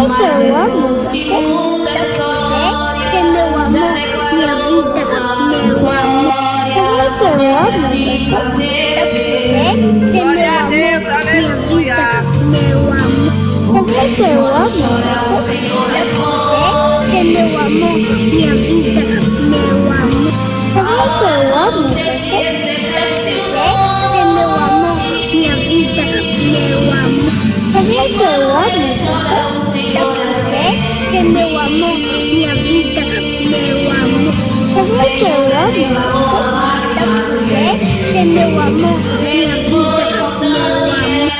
Você ama você? Você é meu amor, minha vida, meu amor. Você ama você? Você é meu amor, minha vida, meu amor. Você ama você? Você é meu amor, minha vida, meu amor. Você ama você? Você é meu amor, minha vida, meu amor. Você ama você? Você é meu amor, minha vida, meu amor. Você ama você? Você é meu amor, minha vida, meu amor.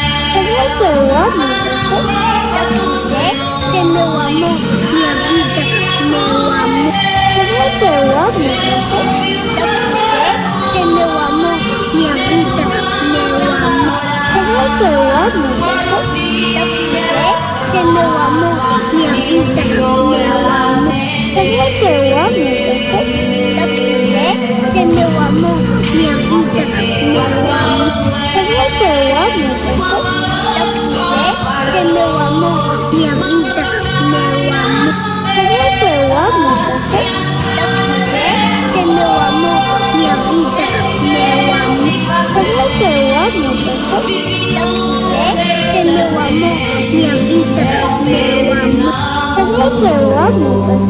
Você ama você? Você é meu amor, minha vida, meu amor. Você ama você? Você é meu amor, minha vida, meu amor. Você ama você? Você é meu amor, minha vida, meu amor. Você ama você? Você é meu amor, minha vida, meu amor. Você ama você? Você é meu amor, minha vida, meu amor. Você ama você? Você é meu amor, minha vida, meu amor. Você ama você? Você é meu amor, minha vida, meu amor. Você ama você?